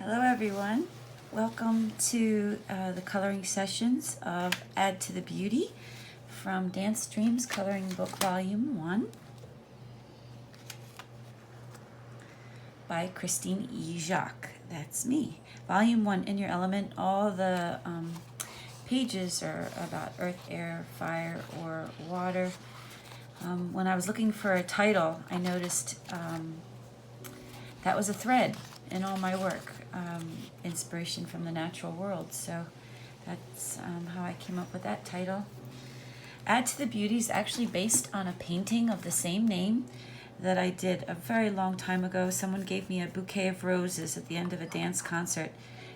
Hello everyone. Welcome to the coloring sessions of Add to the Beauty from Dance Dreams Coloring Book Volume 1 by Christine E. Jacques. That's me. Volume 1, In Your Element. All the pages are about earth, air, fire, or water. When I was looking for a title, I noticed that was a thread in all my work, inspiration from the natural world. So that's how I came up with that title. Add to the Beauty is actually based on a painting of the same name that I did a very long time ago. Someone gave me a bouquet of roses at the end of a dance concert,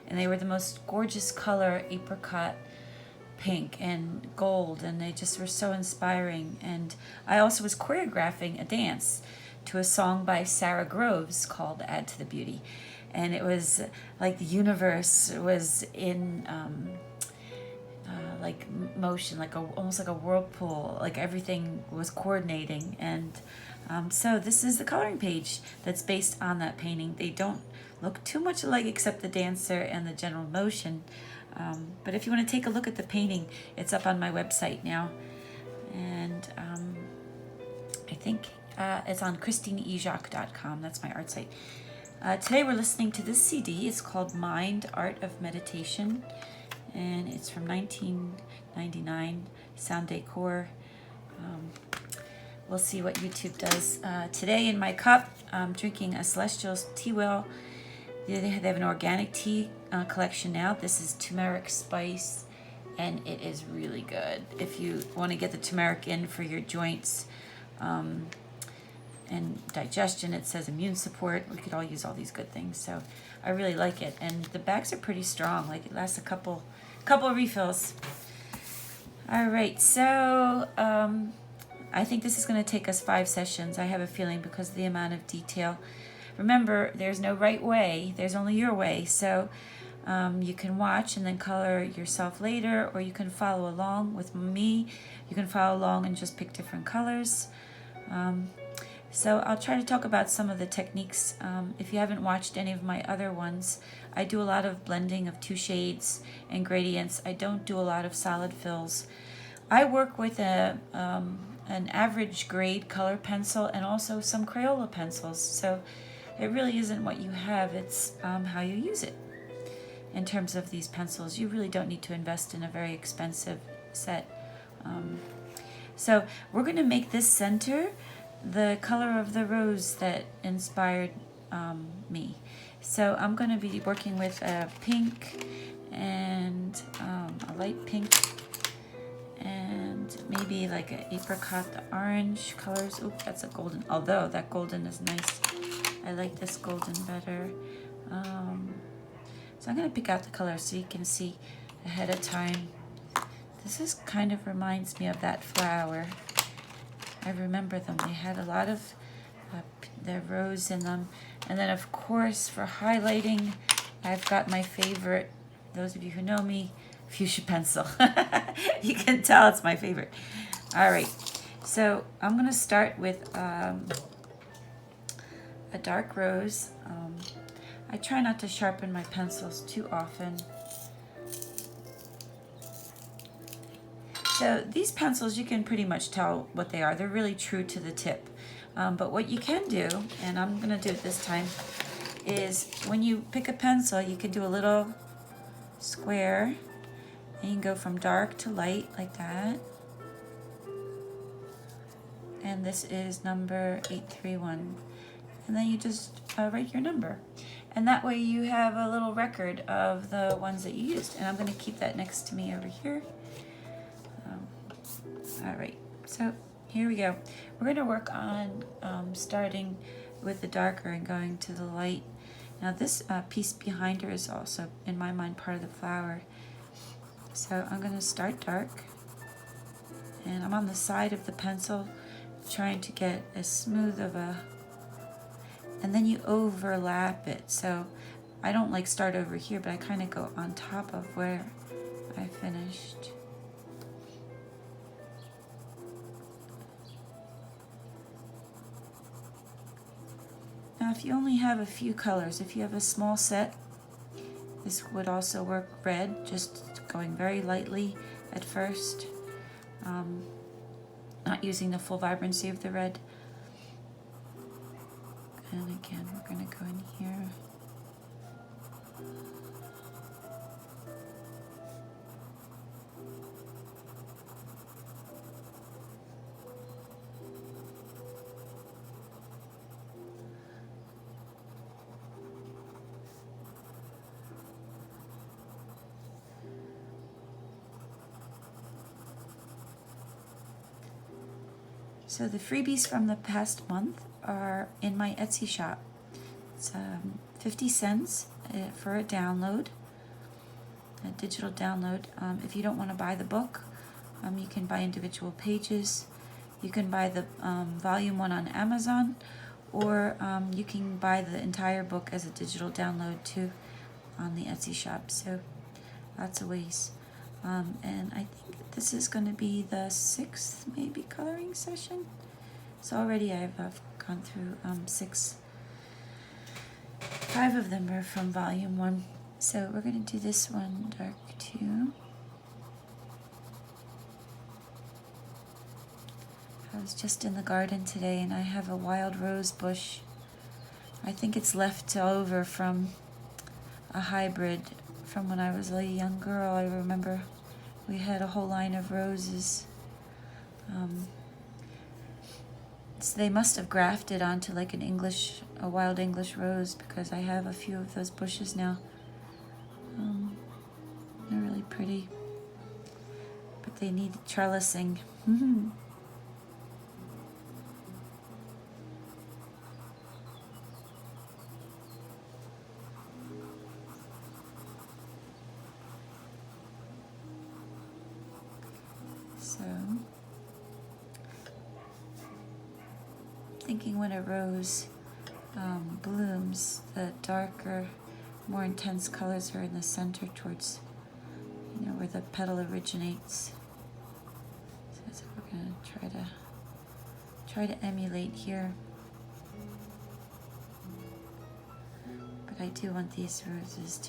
and they were the most gorgeous color, apricot pink and gold, and they just were so inspiring. And I also was choreographing a dance to a song by Sarah Groves called Add to the Beauty, and it was like the universe was in like motion, like almost like a whirlpool, like everything was coordinating. And so this is the coloring page that's based on that painting. They don't look too much alike except the dancer and the general motion. But if you want to take a look at the painting, it's up on my website now. And I think it's on christineejacques.com. That's my art site. Today we're listening to this CD. It's called Mind, Art of Meditation. And it's from 1999, Sound Decor. We'll see what YouTube does. Today in my cup, I'm drinking a Celestial's tea well. They have an organic tea collection now. This is turmeric spice, and it is really good. If you want to get the turmeric in for your joints and digestion, it says immune support. We could all use all these good things, so I really like it. And the bags are pretty strong. Like, it lasts a couple of refills. All right, so I think this is going to take us 5 sessions. I have a feeling, because of the amount of detail. Remember, there's no right way. There's only your way. So you can watch and then color yourself later, or you can follow along with me. You can follow along and just pick different colors. So I'll try to talk about some of the techniques. If you haven't watched any of my other ones, I do a lot of blending of 2 shades and gradients. I don't do a lot of solid fills. I work with an average grade color pencil and also some Crayola pencils. So it really isn't what you have, it's how you use it. In terms of these pencils, you really don't need to invest in a very expensive set. So we're going to make this center the color of the rose that inspired me. So I'm going to be working with a pink and a light pink, and maybe like an apricot, the orange colors. Oop, that's a golden, although that golden is nice. I like this golden better. So I'm going to pick out the color so you can see ahead of time. This is kind of reminds me of that flower. I remember them. They had a lot of the rose in them. And then, of course, for highlighting, I've got my favorite, those of you who know me, fuchsia pencil. You can tell it's my favorite. All right. So I'm going to start with a dark rose. I try not to sharpen my pencils too often. So these pencils, you can pretty much tell what they are. They're really true to the tip. But what you can do, and I'm going to do it this time, is when you pick a pencil, you can do a little square, and you can go from dark to light like that. And this is number 831. And then you just write your number. And that way you have a little record of the ones that you used. And I'm going to keep that next to me over here. All right, so here we go. We're going to work on starting with the darker and going to the light. Now this piece behind her is also, in my mind, part of the flower. So I'm going to start dark. And I'm on the side of the pencil trying to get as smooth of a... And then you overlap it. So I don't like start over here, but I kind of go on top of where I finished. Now if you only have a few colors, if you have a small set, This would also work red, just going very lightly at first, not using the full vibrancy of the red. And again, we're going to go in here. So the freebies from the past month are in my Etsy shop. It's 50 cents for a download, a digital download. If you don't want to buy the book, you can buy individual pages. You can buy the volume 1 on Amazon, or you can buy the entire book as a digital download too on the Etsy shop. So lots of ways. And I think this is going to be the 6th maybe coloring session. So already I've gone through 6. 5 of them are from volume 1. So we're going to do this one dark too. I was just in the garden today and I have a wild rose bush. I think it's left over from a hybrid from when I was a young girl. I remember we had a whole line of roses. So they must have grafted onto like a wild English rose, because I have a few of those bushes now. They're really pretty, but they need trellising. So, thinking when a rose blooms, the darker, more intense colors are in the center towards, where the petal originates. So that's what we're going to try to emulate here. But I do want this rose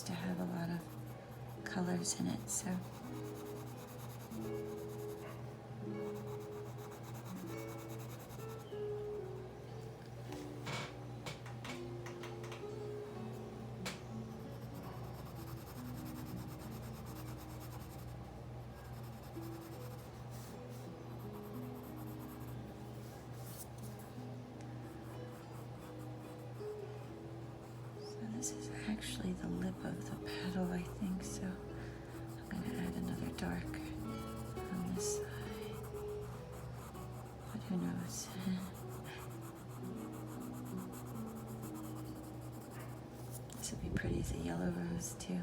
to have a lot of colors in it, so. This is actually the lip of the petal, I think, so I'm going to add another dark on this side, but who knows. This would be pretty as a yellow rose too.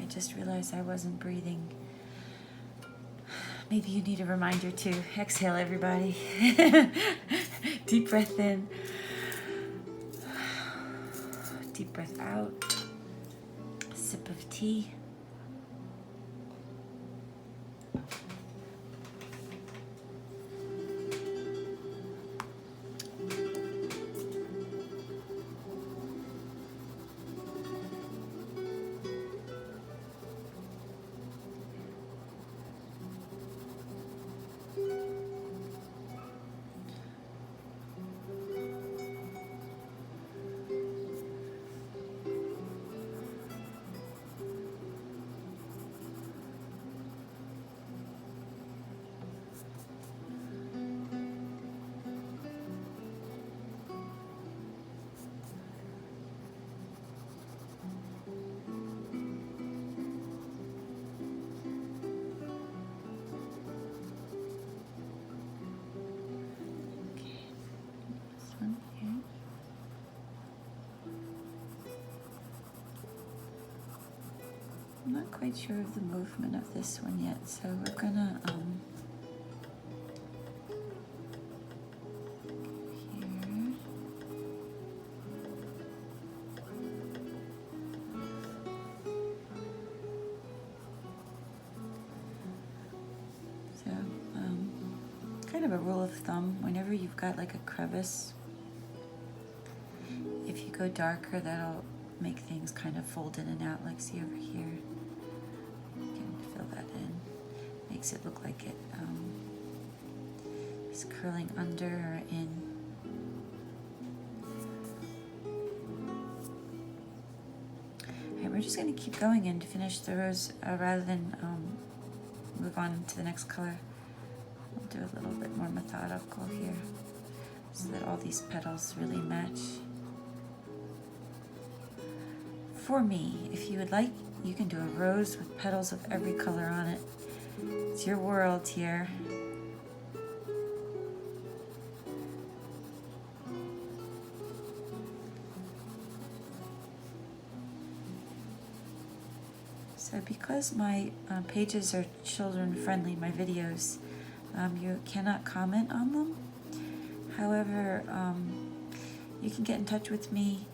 Just realized I wasn't breathing. Maybe you need a reminder to exhale, everybody. Deep breath in. Deep breath out. Sip of tea. not quite sure of the movement of this one yet, so we're gonna here. So kind of a rule of thumb, whenever you've got like a crevice, if you go darker, that'll make things kind of fold in and out, like see over here. You can fill that in. Makes it look like it is curling under or in. Alright, we're just going to keep going and finish the rose rather than move on to the next color. We'll do a little bit more methodical here so that all these petals really match. For me, if you would like, you can do a rose with petals of every color on it. It's your world here. So because my pages are children friendly, my videos, you cannot comment on them. However, you can get in touch with me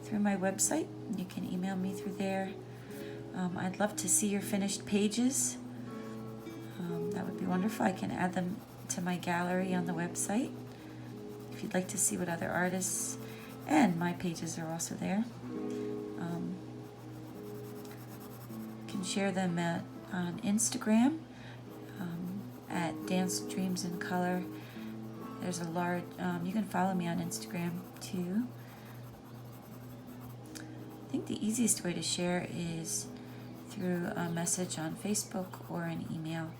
through my website. You can email me through there. I'd love to see your finished pages. That would be wonderful. I can add them to my gallery on the website. If you'd like to see what other artists, and my pages are also there. You can share them on Instagram at Dance Dreams in Color. There's a large, you can follow me on Instagram too. I think the easiest way to share is through a message on Facebook or an email,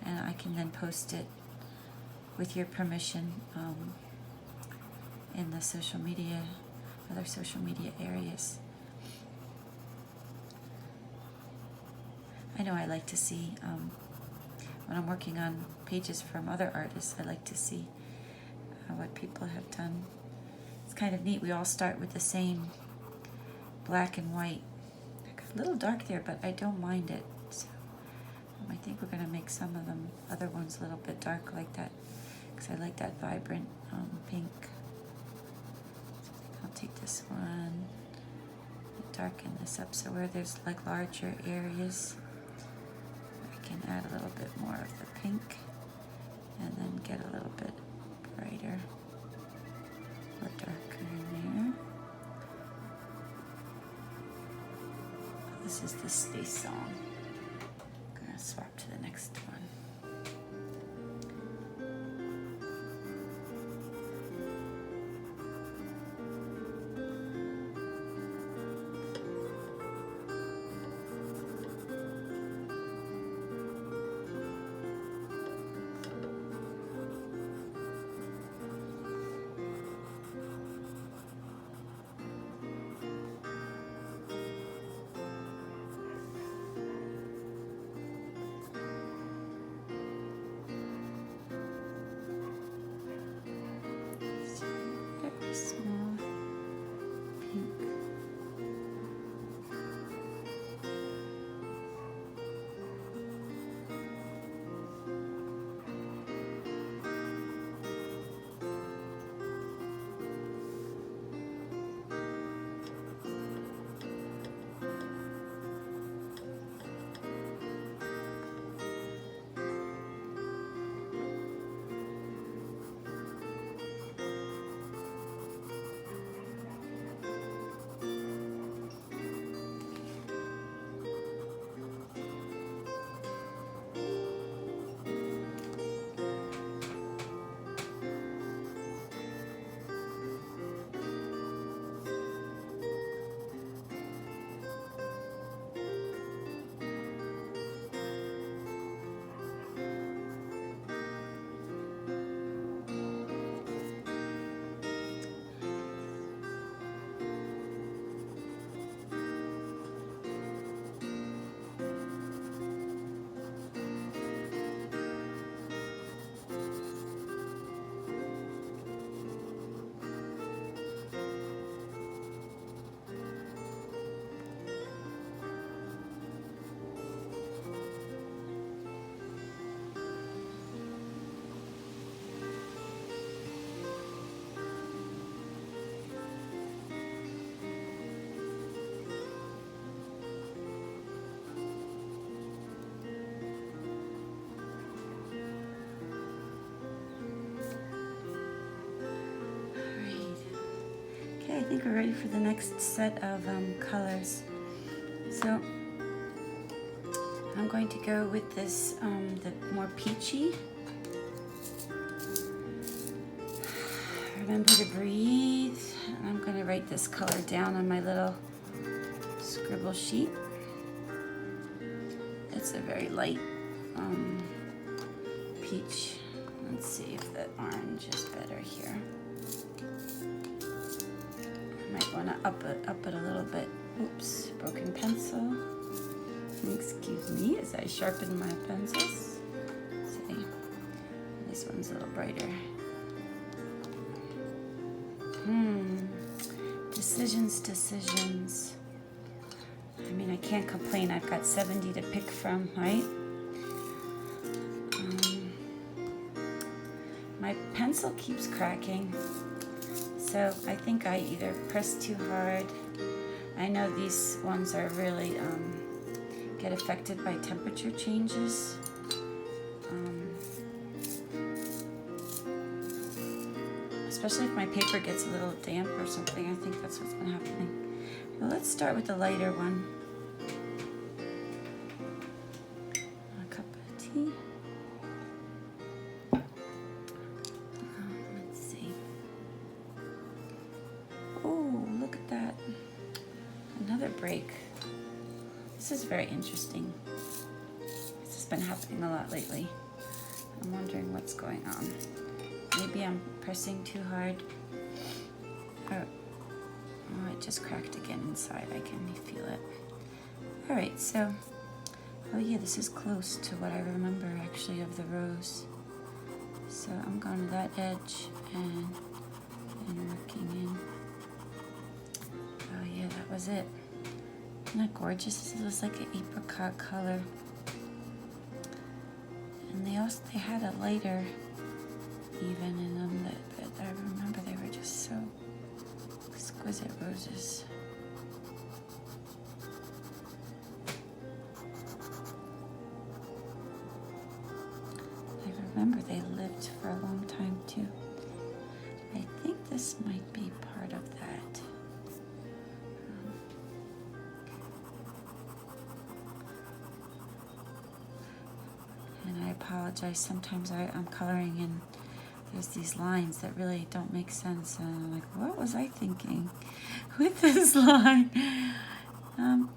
and I can then post it with your permission in the social media, other social media areas. I know I like to see, when I'm working on pages from other artists, I like to see what people have done. It's kind of neat. We all start with the same black and white. A little dark there, but I don't mind it. So I think we're going to make some of them, other ones, a little bit dark like that, because I like that vibrant pink. So I think I'll take this one, darken this up so where there's like larger areas, I can add a little bit more of the pink and then get a little bit brighter or darker in there. This is the Space Song. I'm gonna swap to the next one. Okay, I think we're ready for the next set of colors. So I'm going to go with this, the more peachy. Remember to breathe. I'm going to write this color down on my little scribble sheet. It's a very light peach. Let's see if the orange is better here. I might want to up it a little bit. Oops, broken pencil. Excuse me as I sharpen my pencils. Let's see, this one's a little brighter. Decisions. I mean, I can't complain. I've got 70 to pick from, right? My pencil keeps cracking, so I think I either press too hard. I know these ones are really get affected by temperature changes. Especially if my paper gets a little damp or something. I think that's what's been happening. Well, let's start with the lighter one. A cup of tea. Let's see. Oh, look at that. Another break. This is very interesting. This has been happening a lot lately. I'm wondering what's going on. Maybe I'm pressing too hard. Oh, it just cracked again inside. I can feel it. All right, so, oh yeah, this is close to what I remember actually of the rose. So I'm going to that edge and working in. Oh yeah, that was it. Isn't that gorgeous? It was like an apricot color. And they had a lighter even in them that I remember they were just so exquisite roses. I remember they lived for a long time too. I think this might be part of that. And I apologize, sometimes I'm coloring and there's these lines that really don't make sense, and I'm like, what was I thinking with this line?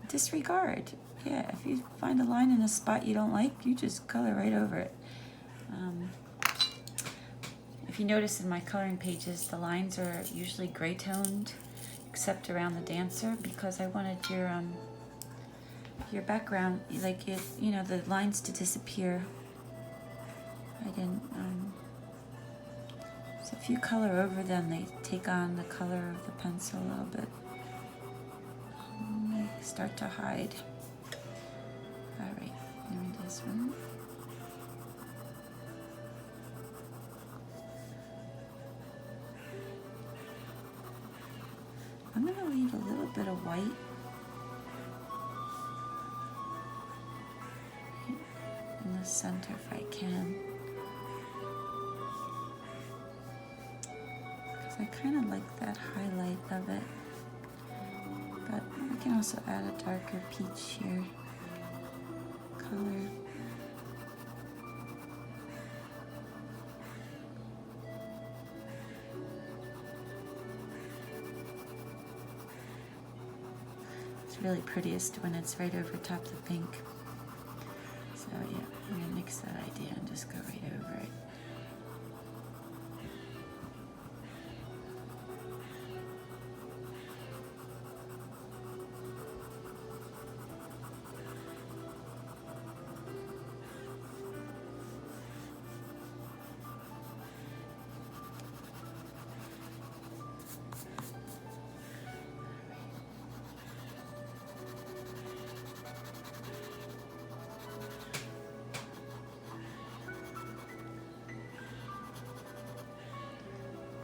Disregard. Yeah, if you find a line in a spot you don't like, you just color right over it. If you notice in my coloring pages, the lines are usually gray toned, except around the dancer, because I wanted your background, like it, you know, the lines to disappear. I didn't. So if you color over them, they take on the color of the pencil a little bit. And they start to hide. All right, here this one. I'm going to leave a little bit of white in the center if I can. I kind of like that highlight of it, but I can also add a darker peach here color. It's really prettiest when it's right over top the pink. So yeah, I'm going to mix that idea and just go right over it.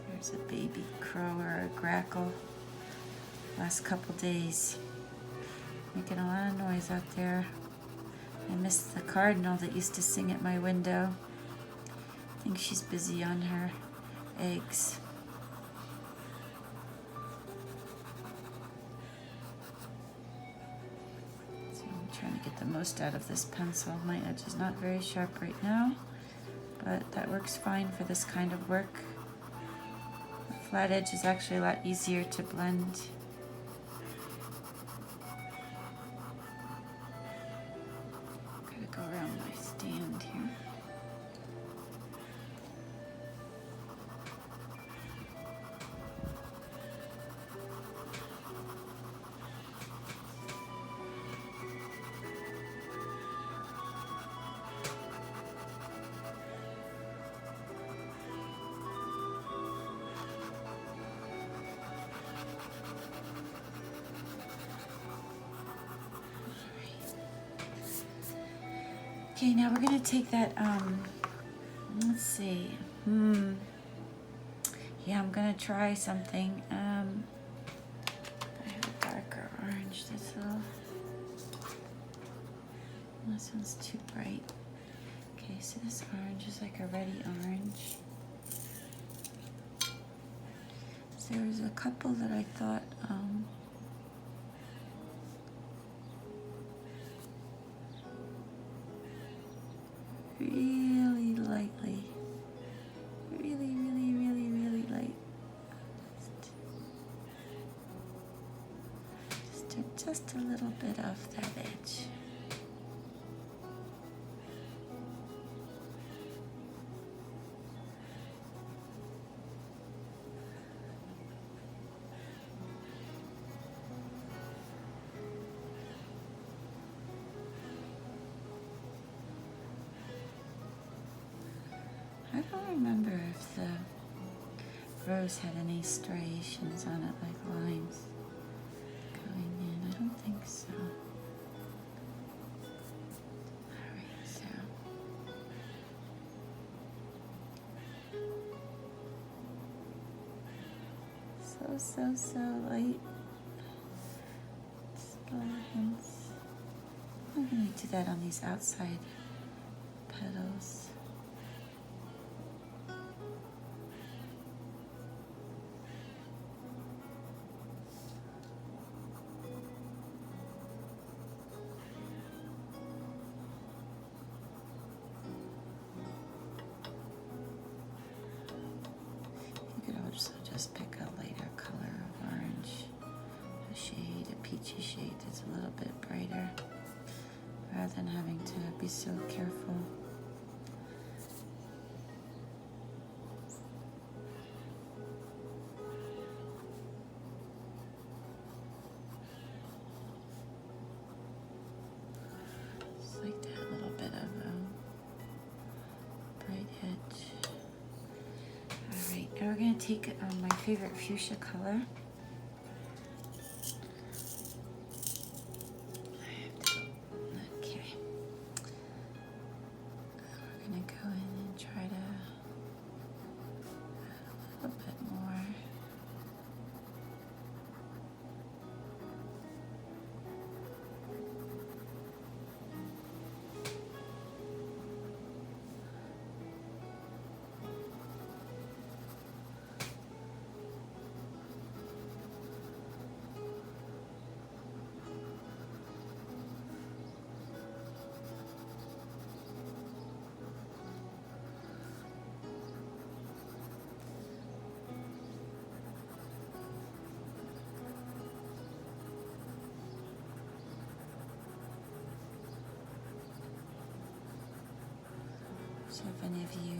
There's a baby crow or a grackle. Last couple days, making a lot of noise out there. I missed the cardinal that used to sing at my window. I think she's busy on her eggs. get the most out of this pencil. My edge is not very sharp right now, but that works fine for this kind of work. The flat edge is actually a lot easier to blend. Gotta go around my stand here. Okay, now we're gonna take that, let's see, yeah, I'm gonna try something, I have a darker orange, this one's too bright. Okay, so this orange is like a ready orange. So there was a couple that I thought, really lightly, really light. Just a little bit off that edge. I don't remember if the rose had any striations on it, like lines going in. I don't think so. Alright, so light. Hints. I'm going to do that on these outside petals. Just pick a lighter color of orange, a shade, a peachy shade that's a little bit brighter, rather than having to be so careful. Just like that little bit of a bright edge. Alright, now we're going to take my favorite fuchsia color. Okay. We're going to go in and try to add a little bit more. So if any of you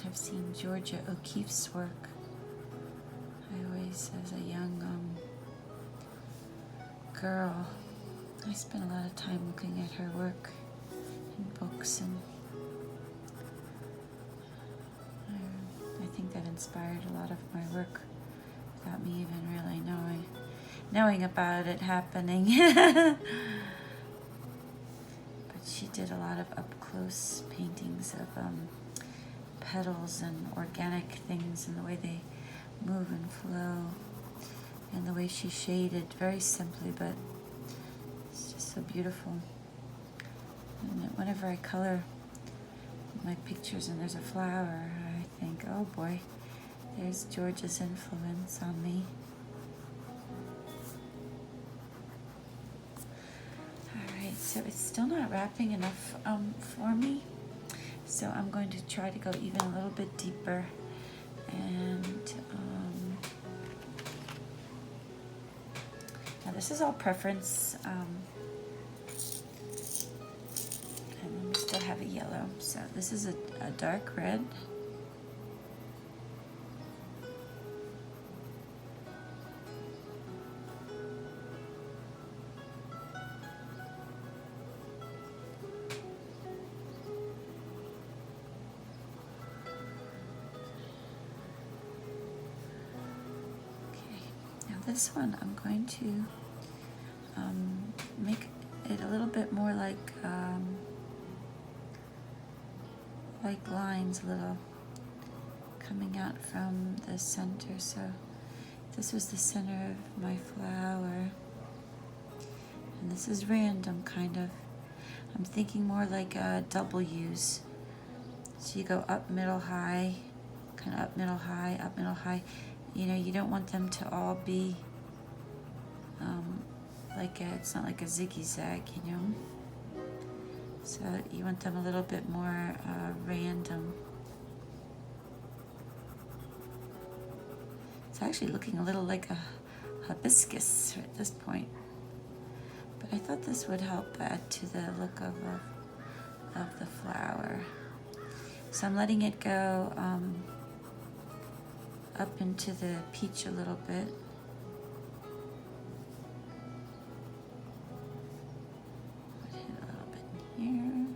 have seen Georgia O'Keeffe's work, I always, as a young girl, I spent a lot of time looking at her work in books, and I think that inspired a lot of my work without me even really knowing about it happening. She did a lot of up-close paintings of petals and organic things and the way they move and flow and the way she shaded very simply, but it's just so beautiful. And whenever I color my pictures and there's a flower, I think, oh boy, there's George's influence on me. so it's still not wrapping enough for me. So I'm going to try to go even a little bit deeper. And now this is all preference. And then we still have a yellow. So this is a dark red. This one I'm going to make it a little bit more like lines, a little coming out from the center. So this was the center of my flower, and this is random kind of. I'm thinking more like W's. So you go up, middle, high, kind of up, middle, high, up, middle, high. You know, you don't want them to all be it's not like a ziggy-zag, you know. So you want them a little bit more random. It's actually looking a little like a hibiscus at this point. But I thought this would help add to the look of the flower. So I'm letting it go up into the peach a little bit. Put it a little bit in here.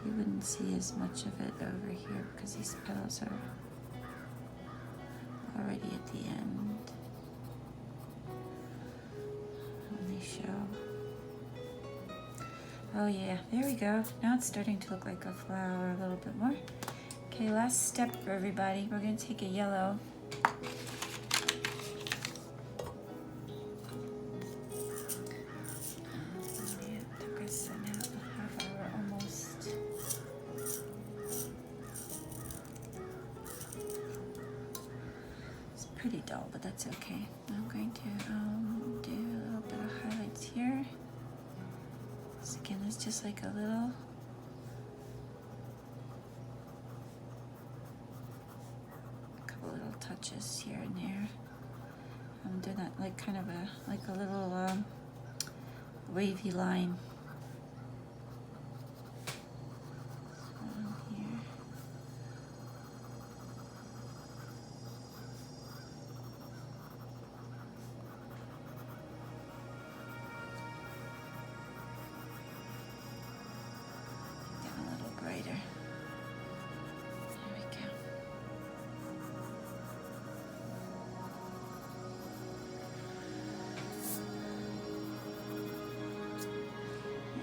You wouldn't see as much of it over here because these petals are already at the end when they show. Oh yeah, there we go. Now it's starting to look like a flower a little bit more. Okay, last step for everybody. We're going to take a yellow. It took us a half hour almost. It's pretty dull, but that's okay. I'm going to do a little bit of highlights here. So again, it's just like a little touches here and there. I'm doing that like kind of a little wavy line. So here. Down a little brighter. There we go.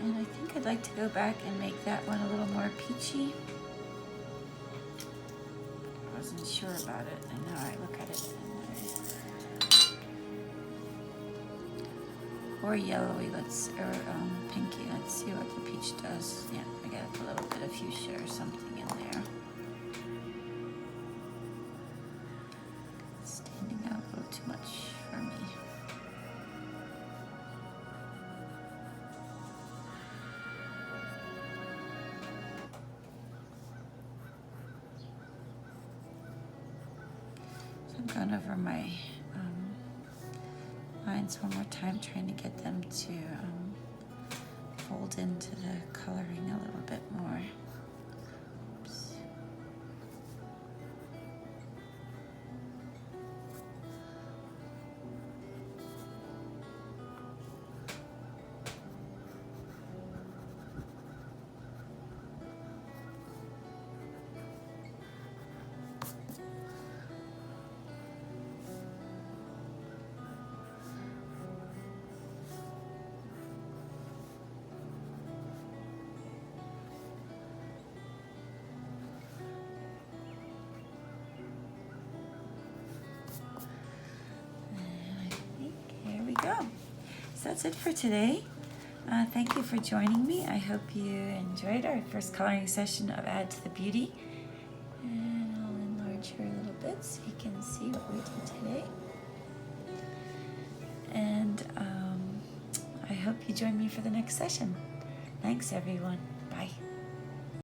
And I think I'd like to go back and make that one a little more peachy. I wasn't sure about it, and now I look at it or yellowy, or pinky. Let's see what the peach does. Yeah, I got a little bit of fuchsia or something in there. Standing out a little too much for me. I'm going over my lines one more time, trying to get them to fold into the coloring a little bit more. Oops. Go. So that's it for today. Thank you for joining me. I hope you enjoyed our first coloring session of Add to the Beauty. And I'll enlarge her a little bit so you can see what we did today. And hope you join me for the next session. Thanks, everyone. Bye.